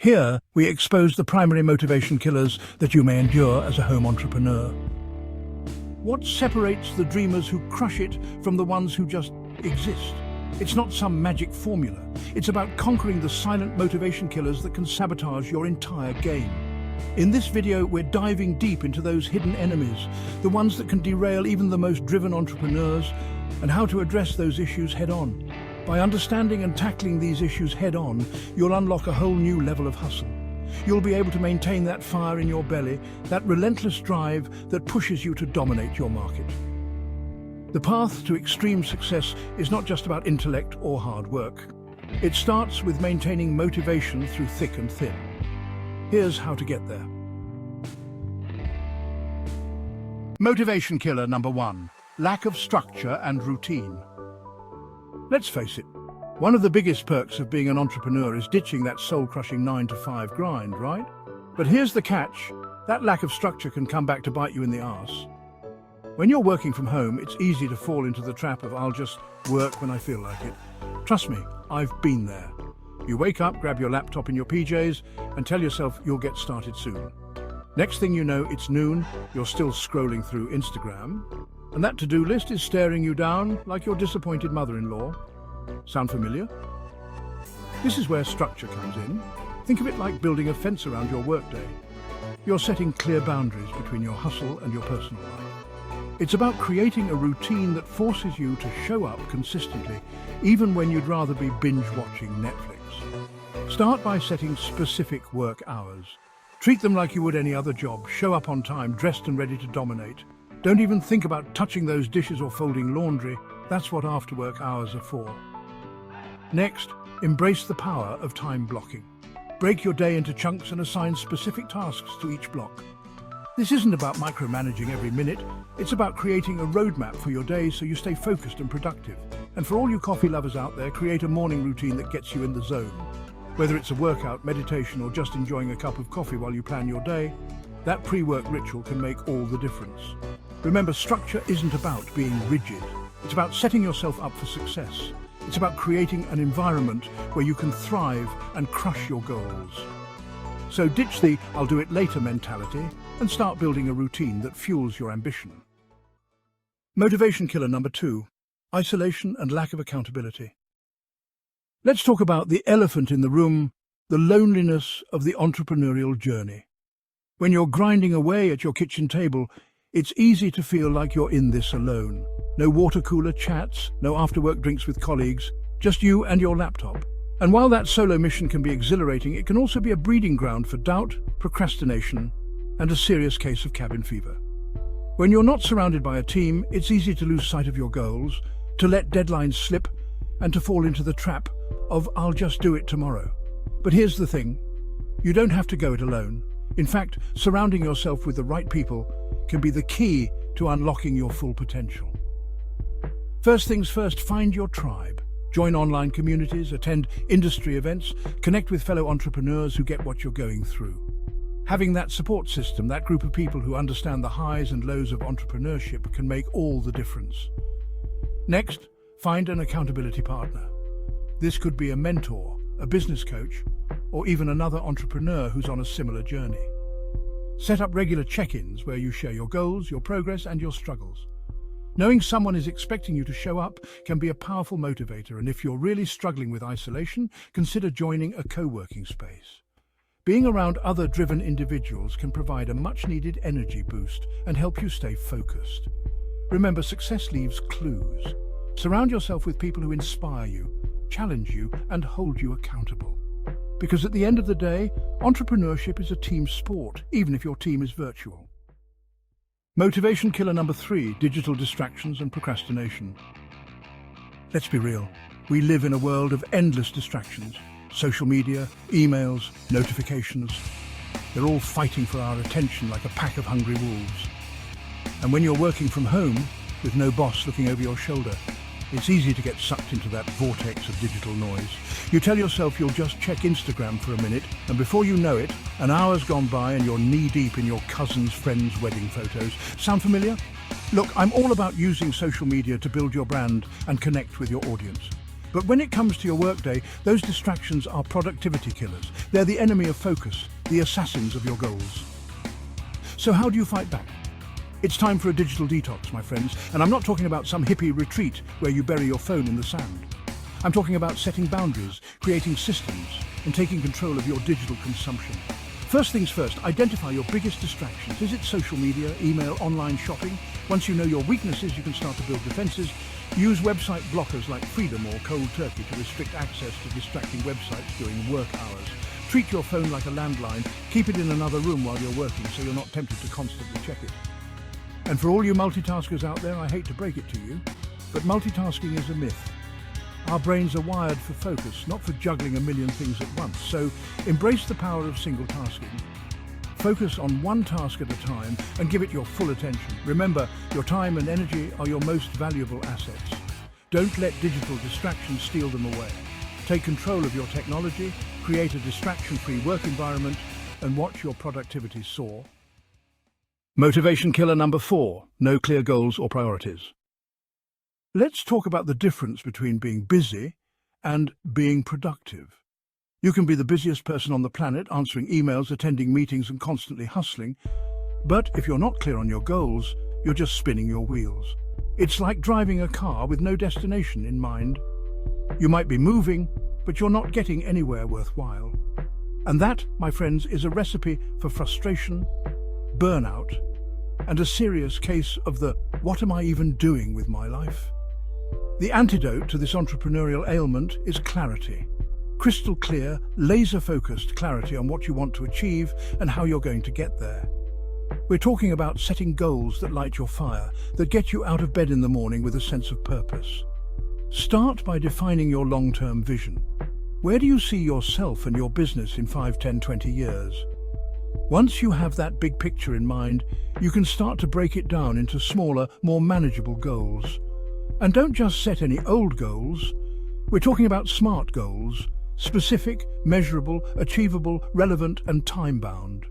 Here, we expose the primary motivation killers that you may endure as a home entrepreneur. What separates the dreamers who crush it from the ones who just exist? It's not some magic formula. It's about conquering the silent motivation killers that can sabotage your entire game. In this video, we're diving deep into those hidden enemies, the ones that can derail even the most driven entrepreneurs, and how to address those issues head-on. By understanding and tackling these issues head-on, you'll unlock a whole new level of hustle. You'll be able to maintain that fire in your belly, that relentless drive that pushes you to dominate your market. The path to extreme success is not just about intellect or hard work. It starts with maintaining motivation through thick and thin. Here's how to get there. Motivation killer number 1: lack of structure and routine. Let's face it, one of the biggest perks of being an entrepreneur is ditching that soul-crushing 9-to-5 grind, right? But here's the catch: that lack of structure can come back to bite you in the arse. When you're working from home, it's easy to fall into the trap of "I'll just work when I feel like it." Trust me, I've been there. You wake up, grab your laptop in your PJs, and tell yourself you'll get started soon. Next thing you know, it's noon, you're still scrolling through Instagram, and that to-do list is staring you down like your disappointed mother-in-law. Sound familiar? This is where structure comes in. Think of it like building a fence around your workday. You're setting clear boundaries between your hustle and your personal life. It's about creating a routine that forces you to show up consistently, even when you'd rather be binge-watching Netflix. Start by setting specific work hours. Treat them like you would any other job. Show up on time, dressed and ready to dominate. Don't even think about touching those dishes or folding laundry. That's what after-work hours are for. Next, embrace the power of time blocking. Break your day into chunks and assign specific tasks to each block. This isn't about micromanaging every minute. It's about creating a roadmap for your day so you stay focused and productive. And for all you coffee lovers out there, create a morning routine that gets you in the zone. Whether it's a workout, meditation, or just enjoying a cup of coffee while you plan your day, that pre-work ritual can make all the difference. Remember, structure isn't about being rigid. It's about setting yourself up for success. It's about creating an environment where you can thrive and crush your goals. So ditch the "I'll do it later" mentality and start building a routine that fuels your ambition. Motivation killer number 2: isolation and lack of accountability. Let's talk about the elephant in the room, the loneliness of the entrepreneurial journey. When you're grinding away at your kitchen table, it's easy to feel like you're in this alone. No water cooler chats, no after-work drinks with colleagues, just you and your laptop. And while that solo mission can be exhilarating, it can also be a breeding ground for doubt, procrastination, and a serious case of cabin fever. When you're not surrounded by a team, it's easy to lose sight of your goals, to let deadlines slip, and to fall into the trap of "I'll just do it tomorrow." But here's the thing: you don't have to go it alone. In fact, surrounding yourself with the right people can be the key to unlocking your full potential. First things first, find your tribe. Join online communities, attend industry events, connect with fellow entrepreneurs who get what you're going through. Having that support system, that group of people who understand the highs and lows of entrepreneurship, can make all the difference. Next, find an accountability partner. This could be a mentor, a business coach, or even another entrepreneur who's on a similar journey. Set up regular check-ins where you share your goals, your progress, and your struggles. Knowing someone is expecting you to show up can be a powerful motivator, and if you're really struggling with isolation, consider joining a co-working space. Being around other driven individuals can provide a much-needed energy boost and help you stay focused. Remember, success leaves clues. Surround yourself with people who inspire you, challenge you, and hold you accountable. Because at the end of the day, entrepreneurship is a team sport, even if your team is virtual. Motivation killer number 3: digital distractions and procrastination. Let's be real. We live in a world of endless distractions. Social media, emails, notifications. They're all fighting for our attention like a pack of hungry wolves. And when you're working from home, with no boss looking over your shoulder, it's easy to get sucked into that vortex of digital noise. You tell yourself you'll just check Instagram for a minute, and before you know it, an hour's gone by and you're knee-deep in your cousin's friend's wedding photos. Sound familiar? Look, I'm all about using social media to build your brand and connect with your audience. But when it comes to your workday, those distractions are productivity killers. They're the enemy of focus, the assassins of your goals. So how do you fight back? It's time for a digital detox, my friends, and I'm not talking about some hippie retreat where you bury your phone in the sand. I'm talking about setting boundaries, creating systems, and taking control of your digital consumption. First things first, identify your biggest distractions. Is it social media, email, online shopping? Once you know your weaknesses, you can start to build defenses. Use website blockers like Freedom or Cold Turkey to restrict access to distracting websites during work hours. Treat your phone like a landline. Keep it in another room while you're working so you're not tempted to constantly check it. And for all you multitaskers out there, I hate to break it to you, but multitasking is a myth. Our brains are wired for focus, not for juggling a million things at once. So embrace the power of single tasking. Focus on one task at a time and give it your full attention. Remember, your time and energy are your most valuable assets. Don't let digital distractions steal them away. Take control of your technology, create a distraction-free work environment, and watch your productivity soar. Motivation killer number 4, no clear goals or priorities. Let's talk about the difference between being busy and being productive. You can be the busiest person on the planet, answering emails, attending meetings, and constantly hustling. But if you're not clear on your goals, you're just spinning your wheels. It's like driving a car with no destination in mind. You might be moving, but you're not getting anywhere worthwhile. And that, my friends, is a recipe for frustration, burnout, and a serious case of the "what am I even doing with my life?" The antidote to this entrepreneurial ailment is clarity. Crystal clear, laser-focused clarity on what you want to achieve and how you're going to get there. We're talking about setting goals that light your fire, that get you out of bed in the morning with a sense of purpose. Start by defining your long-term vision. Where do you see yourself and your business in 5, 10, 20 years? Once you have that big picture in mind, you can start to break it down into smaller, more manageable goals. And don't just set any old goals. We're talking about SMART goals: specific, measurable, achievable, relevant, and time-bound.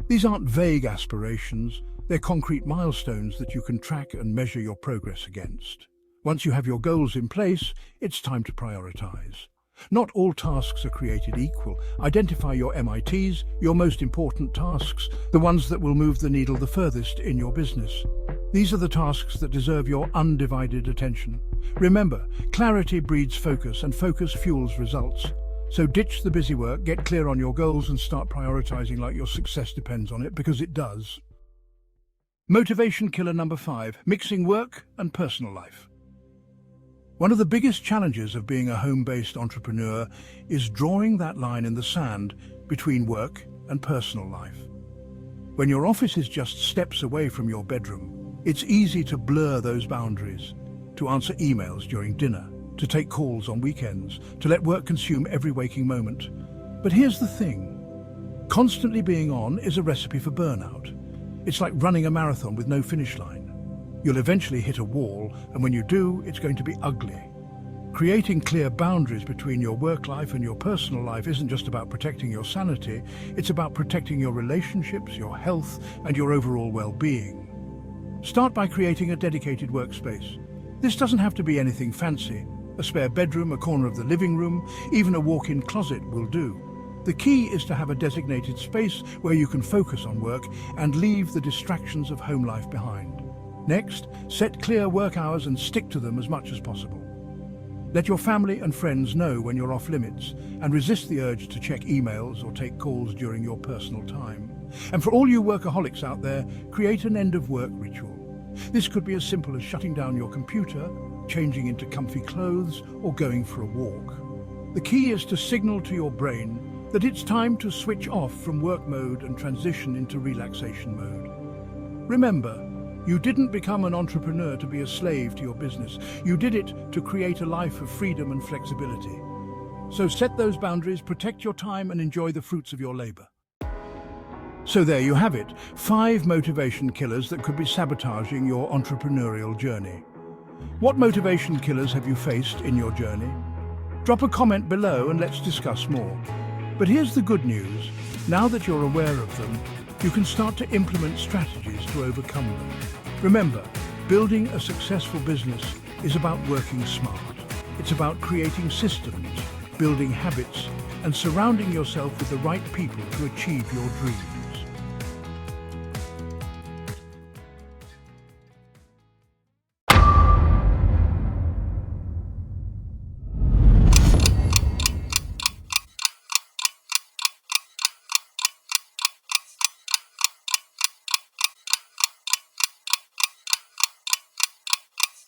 These aren't vague aspirations, they're concrete milestones that you can track and measure your progress against. Once you have your goals in place, it's time to prioritize. Not all tasks are created equal. Identify your MITs, your most important tasks, the ones that will move the needle the furthest in your business. These are the tasks that deserve your undivided attention. Remember, clarity breeds focus, and focus fuels results. So ditch the busy work, get clear on your goals, and start prioritizing like your success depends on it, because it does. Motivation killer number 5, mixing work and personal life. One of the biggest challenges of being a home-based entrepreneur is drawing that line in the sand between work and personal life. When your office is just steps away from your bedroom, it's easy to blur those boundaries, to answer emails during dinner, to take calls on weekends, to let work consume every waking moment. But here's the thing. Constantly being on is a recipe for burnout. It's like running a marathon with no finish line. You'll eventually hit a wall, and when you do, it's going to be ugly. Creating clear boundaries between your work life and your personal life isn't just about protecting your sanity, it's about protecting your relationships, your health, and your overall well-being. Start by creating a dedicated workspace. This doesn't have to be anything fancy. A spare bedroom, a corner of the living room, even a walk-in closet will do. The key is to have a designated space where you can focus on work and leave the distractions of home life behind. Next, set clear work hours and stick to them as much as possible. Let your family and friends know when you're off limits, and resist the urge to check emails or take calls during your personal time. And for all you workaholics out there, create an end-of-work ritual. This could be as simple as shutting down your computer, changing into comfy clothes, or going for a walk. The key is to signal to your brain that it's time to switch off from work mode and transition into relaxation mode. Remember, you didn't become an entrepreneur to be a slave to your business. You did it to create a life of freedom and flexibility. So set those boundaries, protect your time, and enjoy the fruits of your labor. So there you have it, 5 motivation killers that could be sabotaging your entrepreneurial journey. What motivation killers have you faced in your journey? Drop a comment below and let's discuss more. But here's the good news. Now that you're aware of them, you can start to implement strategies to overcome them. Remember, building a successful business is about working smart. It's about creating systems, building habits, and surrounding yourself with the right people to achieve your dreams.